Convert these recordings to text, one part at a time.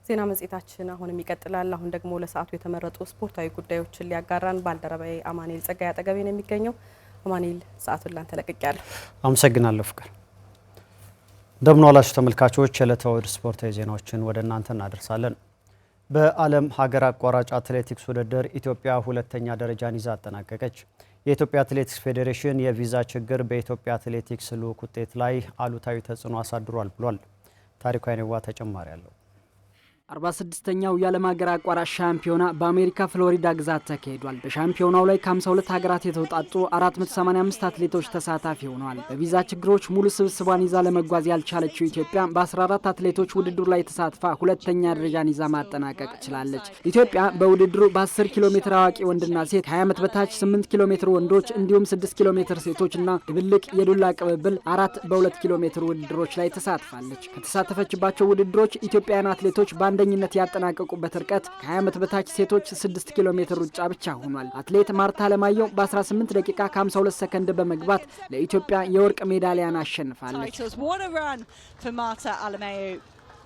ዜና መጽሔታችን አሁንም ይቀጥላል። አሁን ደግሞ ለሰዓቱ የተመረጡ ስፖርታዊ ጉዳዮችን ሊያጋራን ባልደረባዬ አማኑኤል ጸጋይ አጠገቤ ነው የሚገኘው። አማኑኤል ሰዓቱን ላንተ ለቅቄያለሁ። አመሰግናለሁ ፍቅር። እንደምን ዋላችሁ ተመልካቾች። የዕለታዊ ስፖርታዊ ዜናዎችን ወደ እናንተ እናደርሳለን። በዓለም ሀገር አቋራጭ አትሌቲክስ ውድድር ኢትዮጵያ ሁለተኛ ደረጃን ይዛ አጠናቀቀች። የኢትዮጵያ አትሌቲክስ ፌዴሬሽን የቪዛ ችግር በኢትዮጵያ አትሌቲክስ ልዑክ ውጤት ላይ አሉታዊ ተጽዕኖ አሳድሯል ብሏል። ታሪኩ አይነዋ ተጨማሪ አለው። 46ኛው የዓለም ሀገር አቋራጭ ሻምፒዮና በአሜሪካ ፍሎሪዳ ግዛት ተካሂዷል። በሻምፒዮናው ላይ ከ52 ሀገራት የተውጣጡ 485 አትሌቶች ተሳታፊ ሆነዋል። በቪዛ ችግሮች ሙሉ ስብስቧን ይዛ ለመጓዝ ያልቻለችው ኢትዮጵያ በ14 አትሌቶች ውድድሩ ላይ ተሳትፋ ሁለተኛ ደረጃን ይዛ ማጠናቀቅ ችላለች። ኢትዮጵያ በውድድሩ በ10 ኪሎ ሜትር አዋቂ ወንድና ሴት፣ ከ20 ዓመት በታች 8 ኪሎ ሜትር ወንዶች እንዲሁም 6 ኪሎ ሜትር ሴቶችና ድብልቅ የዱላ ቅብብል 4 በ2 ኪሎ ሜትር ውድድሮች ላይ ተሳትፋለች። ከተሳተፈችባቸው ውድድሮች ኢትዮጵያውያን አትሌቶች አንደኝነት ያጠናቀቁበት ርቀት ከ20 ዓመት በታች ሴቶች 6 ኪሎ ሜትር ሩጫ ብቻ ሆኗል። አትሌት ማርታ አለማየሁ በ18 ደቂቃ ከ52 ሰከንድ በመግባት ለኢትዮጵያ የወርቅ ሜዳሊያን አሸንፋለች።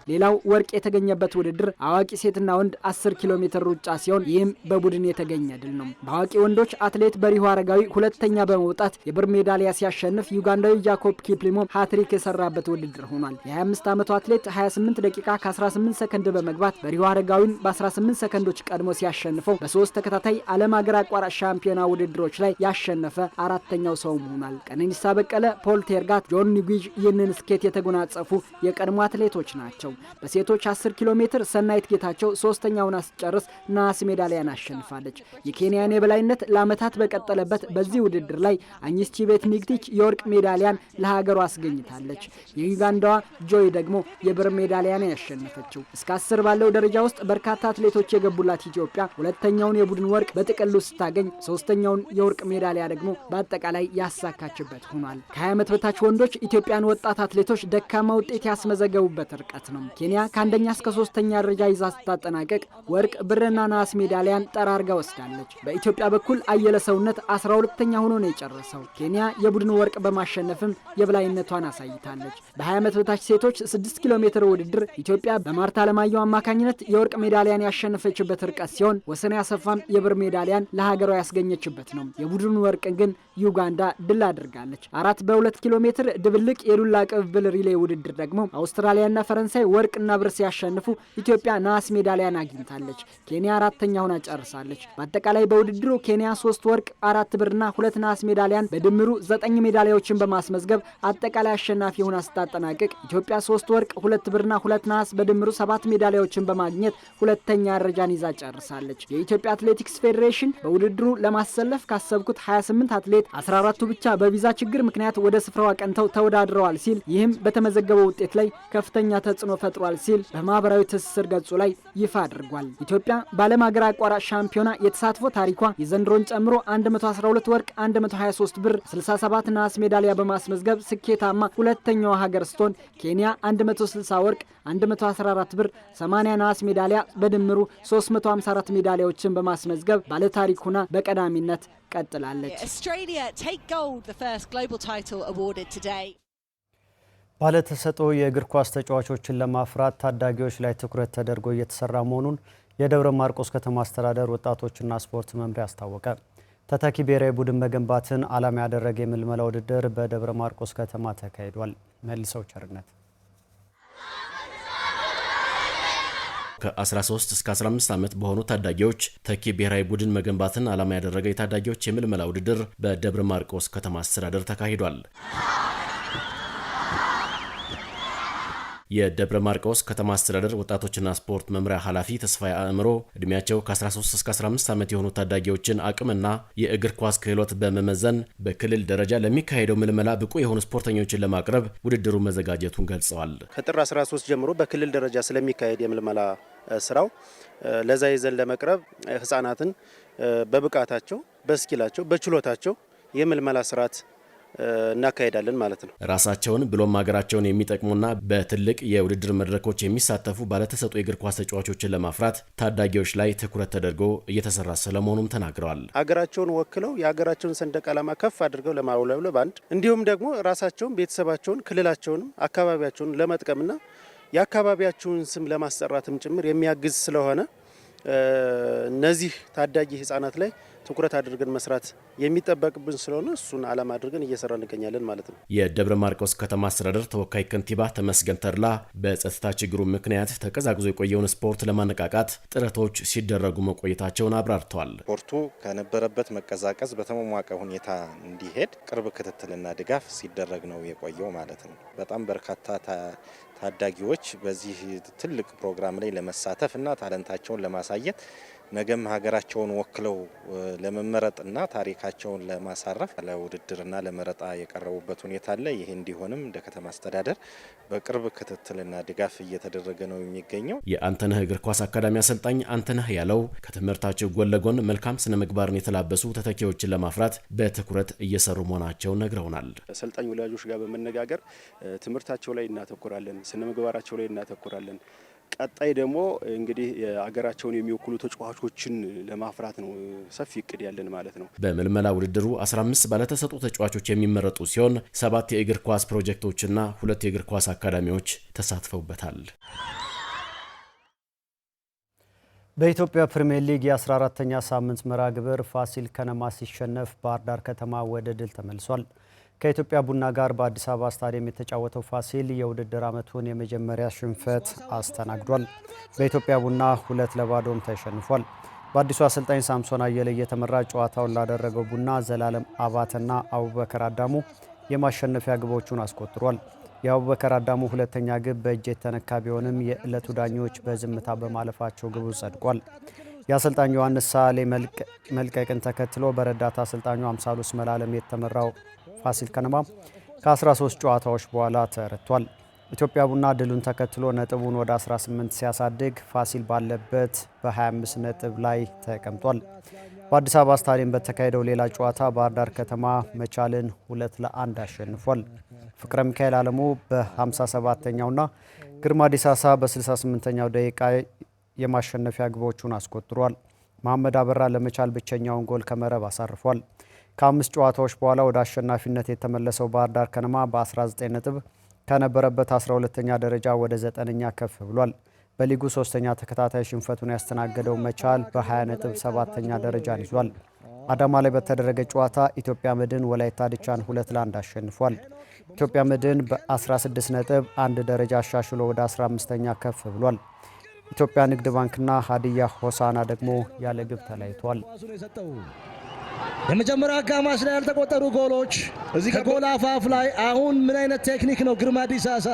ሌላው ወርቅ የተገኘበት ውድድር አዋቂ ሴትና ወንድ 10 ኪሎ ሜትር ሩጫ ሲሆን ይህም በቡድን የተገኘ ድል ነው። በአዋቂ ወንዶች አትሌት በሪሁ አረጋዊ ሁለተኛ በመውጣት የብር ሜዳሊያ ሲያሸንፍ፣ ዩጋንዳዊ ጃኮብ ኪፕሊሞ ሃትሪክ የሰራበት ውድድር ሆኗል። የ25 ዓመቱ አትሌት 28 ደቂቃ ከ18 ሰከንድ በመግባት በሪሁ አረጋዊን በ18 ሰከንዶች ቀድሞ ሲያሸንፈው በ3 ተከታታይ ዓለም ሀገር አቋራጭ ሻምፒዮና ውድድሮች ላይ ያሸነፈ አራተኛው ሰው ሆኗል። ቀነኒሳ በቀለ፣ ፖል ቴርጋት፣ ጆን ኒጉጅ ይህንን ስኬት የተጎናጸፉ የቀድሞ አትሌቶች ናቸው። በሴቶች 10 ኪሎ ሜትር ሰናይት ጌታቸው ሶስተኛውን አስጨርስ ናስ ሜዳሊያን አሸንፋለች። የኬንያን የበላይነት ለዓመታት በቀጠለበት በዚህ ውድድር ላይ አንቺቤት ኒግቲች የወርቅ ሜዳሊያን ለሀገሯ አስገኝታለች። የዩጋንዳዋ ጆይ ደግሞ የብር ሜዳሊያን ያሸነፈችው። እስከ 10 ባለው ደረጃ ውስጥ በርካታ አትሌቶች የገቡላት ኢትዮጵያ ሁለተኛውን የቡድን ወርቅ በጥቅሉ ስታገኝ ሶስተኛውን የወርቅ ሜዳሊያ ደግሞ በአጠቃላይ ያሳካችበት ሆኗል። ከ20 ዓመት በታች ወንዶች ኢትዮጵያን ወጣት አትሌቶች ደካማ ውጤት ያስመዘገቡበት ርቀት ነው። ኬንያ ከአንደኛ እስከ 3ኛ ደረጃ ይዛ ስታጠናቀቅ ወርቅ፣ ብርና ናስ ሜዳሊያን ጠራርጋ ወስዳለች። በኢትዮጵያ በኩል አየለ ሰውነት 12ኛ ሆኖ ነው የጨረሰው። ኬንያ የቡድን ወርቅ በማሸነፍም የበላይነቷን አሳይታለች። በ20 ዓመት በታች ሴቶች 6 ኪሎ ሜትር ውድድር ኢትዮጵያ በማርታ አለማየሁ አማካኝነት የወርቅ ሜዳሊያን ያሸነፈችበት ርቀት ሲሆን ወሰን ያሰፋም የብር ሜዳሊያን ለሀገሯ ያስገኘችበት ነው። የቡድን ወርቅ ግን ዩጋንዳ ድል አድርጋለች። 4 በ2 ኪሎ ሜትር ድብልቅ የዱላ ቅብብል ሪሌ ውድድር ደግሞ አውስትራሊያና ፈረንሳይ ወርቅና ብር ሲያሸንፉ ኢትዮጵያ ናስ ሜዳሊያን አግኝታለች። ኬንያ አራተኛ ሆና ጨርሳለች። በአጠቃላይ በውድድሩ ኬንያ 3 ወርቅ፣ 4 ብርና 2 ናስ ሜዳሊያን በድምሩ 9 ሜዳሊያዎችን በማስመዝገብ አጠቃላይ አሸናፊ ሆና ስታጠናቅቅ ኢትዮጵያ 3 ወርቅ፣ 2 ብርና 2 ናስ በድምሩ 7 ሜዳሊያዎችን በማግኘት ሁለተኛ ደረጃን ይዛ ጨርሳለች። የኢትዮጵያ አትሌቲክስ ፌዴሬሽን በውድድሩ ለማሰለፍ ካሰብኩት 28 አትሌት 14ቱ ብቻ በቪዛ ችግር ምክንያት ወደ ስፍራው አቀንተው ተወዳድረዋል ሲል ይህም በተመዘገበው ውጤት ላይ ከፍተኛ ተጽዕኖ ፈጥሯል ሲል በማህበራዊ ትስስር ገጹ ላይ ይፋ አድርጓል። ኢትዮጵያ በዓለም ሀገር አቋራጭ ሻምፒዮና የተሳትፎ ታሪኳ የዘንድሮን ጨምሮ 112 ወርቅ፣ 123 ብር፣ 67 ናስ ሜዳሊያ በማስመዝገብ ስኬታማ ሁለተኛዋ ሀገር ስትሆን ኬንያ 160 ወርቅ፣ 114 ብር፣ 80 ናስ ሜዳሊያ በድምሩ 354 ሜዳሊያዎችን በማስመዝገብ ባለታሪክ ሆና በቀዳሚነት ቀጥላለች። ባለተሰጥኦ የእግር ኳስ ተጫዋቾችን ለማፍራት ታዳጊዎች ላይ ትኩረት ተደርጎ እየተሰራ መሆኑን የደብረ ማርቆስ ከተማ አስተዳደር ወጣቶችና ስፖርት መምሪያ አስታወቀ። ተተኪ ብሔራዊ ቡድን መገንባትን ዓላማ ያደረገ የምልመላ ውድድር በደብረ ማርቆስ ከተማ ተካሂዷል። መልሰው ቸርነት ከ13 እስከ 15 ዓመት በሆኑ ታዳጊዎች ተኪ ብሔራዊ ቡድን መገንባትን ዓላማ ያደረገ የታዳጊዎች የምልመላ ውድድር በደብረ ማርቆስ ከተማ አስተዳደር ተካሂዷል። የደብረ ማርቆስ ከተማ አስተዳደር ወጣቶችና ስፖርት መምሪያ ኃላፊ ተስፋዬ አእምሮ እድሜያቸው ከ13 እስከ 15 ዓመት የሆኑ ታዳጊዎችን አቅምና የእግር ኳስ ክህሎት በመመዘን በክልል ደረጃ ለሚካሄደው ምልመላ ብቁ የሆኑ ስፖርተኞችን ለማቅረብ ውድድሩ መዘጋጀቱን ገልጸዋል። ከጥር 13 ጀምሮ በክልል ደረጃ ስለሚካሄድ የምልመላ ስራው ለዛ ይዘን ለመቅረብ ህፃናትን በብቃታቸው፣ በስኪላቸው፣ በችሎታቸው የምልመላ ስርዓት እናካሄዳለን ማለት ነው። ራሳቸውን ብሎም ሀገራቸውን የሚጠቅሙና በትልቅ የውድድር መድረኮች የሚሳተፉ ባለተሰጥኦ የእግር ኳስ ተጫዋቾችን ለማፍራት ታዳጊዎች ላይ ትኩረት ተደርጎ እየተሰራ ስለመሆኑም ተናግረዋል። ሀገራቸውን ወክለው የሀገራቸውን ሰንደቅ ዓላማ ከፍ አድርገው ለማውለብለብ አንድ እንዲሁም ደግሞ ራሳቸውን፣ ቤተሰባቸውን፣ ክልላቸውን፣ አካባቢያቸውን ለመጥቀምና የአካባቢያችሁን ስም ለማስጠራትም ጭምር የሚያግዝ ስለሆነ እነዚህ ታዳጊ ህፃናት ላይ ትኩረት አድርገን መስራት የሚጠበቅብን ስለሆነ እሱን ዓላማ አድርገን እየሰራ እንገኛለን ማለት ነው። የደብረ ማርቆስ ከተማ አስተዳደር ተወካይ ከንቲባ ተመስገን ተድላ በጸጥታ ችግሩ ምክንያት ተቀዛቅዞ የቆየውን ስፖርት ለማነቃቃት ጥረቶች ሲደረጉ መቆየታቸውን አብራርተዋል። ስፖርቱ ከነበረበት መቀዛቀዝ በተሟሟቀ ሁኔታ እንዲሄድ ቅርብ ክትትልና ድጋፍ ሲደረግ ነው የቆየው ማለት ነው። በጣም በርካታ ታዳጊዎች በዚህ ትልቅ ፕሮግራም ላይ ለመሳተፍ እና ታለንታቸውን ለማሳየት ነገም ሀገራቸውን ወክለው ለመመረጥና ታሪካቸውን ለማሳረፍ ለውድድርና ለመረጣ የቀረቡበት ሁኔታ አለ። ይህ እንዲሆንም እንደ ከተማ አስተዳደር በቅርብ ክትትልና ድጋፍ እየተደረገ ነው የሚገኘው። የአንተነህ እግር ኳስ አካዳሚ አሰልጣኝ አንተነህ ያለው ከትምህርታቸው ጎን ለጎን መልካም ስነ ምግባርን የተላበሱ ተተኪዎችን ለማፍራት በትኩረት እየሰሩ መሆናቸውን ነግረውናል። አሰልጣኝ ወላጆች ጋር በመነጋገር ትምህርታቸው ላይ እናተኩራለን፣ ስነ ምግባራቸው ላይ እናተኩራለን። ቀጣይ ደግሞ እንግዲህ ሀገራቸውን የሚወክሉ ተጫዋቾችን ለማፍራት ነው ሰፊ እቅድ ያለን ማለት ነው። በምልመላ ውድድሩ 15 ባለተሰጡ ተጫዋቾች የሚመረጡ ሲሆን 7 የእግር ኳስ ፕሮጀክቶችና 2 የእግር ኳስ አካዳሚዎች ተሳትፈውበታል። በኢትዮጵያ ፕሪሚየር ሊግ የ14ኛ ሳምንት መርሃ ግብር ፋሲል ከነማ ሲሸነፍ ባህር ዳር ከተማ ወደ ድል ተመልሷል። ከኢትዮጵያ ቡና ጋር በአዲስ አበባ ስታዲየም የተጫወተው ፋሲል የውድድር ዓመቱን የመጀመሪያ ሽንፈት አስተናግዷል። በኢትዮጵያ ቡና 2-0 ተሸንፏል። በአዲሱ አሰልጣኝ ሳምሶን አየለ እየተመራ ጨዋታውን ላደረገው ቡና ዘላለም አባተና አቡበከር አዳሙ የማሸነፊያ ግቦቹን አስቆጥሯል። የአቡበከር አዳሙ ሁለተኛ ግብ በእጅ የተነካ ቢሆንም የዕለቱ ዳኞች በዝምታ በማለፋቸው ግቡ ጸድቋል። የአሰልጣኝ ዮሐንስ ሳሌ መልቀቅን ተከትሎ በረዳት አሰልጣኙ አምሳሉ መላለም የተመራው ፋሲል ከነማ ከ13 ጨዋታዎች በኋላ ተረቷል። ኢትዮጵያ ቡና ድሉን ተከትሎ ነጥቡን ወደ 18 ሲያሳድግ ፋሲል ባለበት በ25 ነጥብ ላይ ተቀምጧል። በአዲስ አበባ ስታዲየም በተካሄደው ሌላ ጨዋታ ባህር ዳር ከተማ መቻልን 2-1 አሸንፏል። ፍቅረ ሚካኤል አለሙ በ57ኛውና ግርማ ዲሳሳ በ68ኛው ደቂቃ የማሸነፊያ ግቦቹን አስቆጥሯል። መሐመድ አበራ ለመቻል ብቸኛውን ጎል ከመረብ አሳርፏል። ከ5 ጨዋታዎች በኋላ ወደ አሸናፊነት የተመለሰው ባህር ዳር ከነማ በ19 ነጥብ ከነበረበት 12ኛ ደረጃ ወደ 9ኛ ከፍ ብሏል። በሊጉ 3ኛ ተከታታይ ሽንፈቱን ያስተናገደው መቻል በ20 ነጥብ 7ኛ ደረጃን ይዟል። አዳማ ላይ በተደረገ ጨዋታ ኢትዮጵያ መድን ወላይታ ድቻን 2-1 አሸንፏል። ኢትዮጵያ መድን በ16 ነጥብ 1 ደረጃ አሻሽሎ ወደ 15ኛ ከፍ ብሏል። ኢትዮጵያ ንግድ ባንክና ሀዲያ ሆሳና ደግሞ ያለ ግብ ተለያይቷል። የመጀመሪያው አጋማሽ ላይ ያልተቆጠሩ ጎሎች ከጎል አፋፍ ላይ አሁን ምን አይነት ቴክኒክ ነው ግርማ ዲሳሳ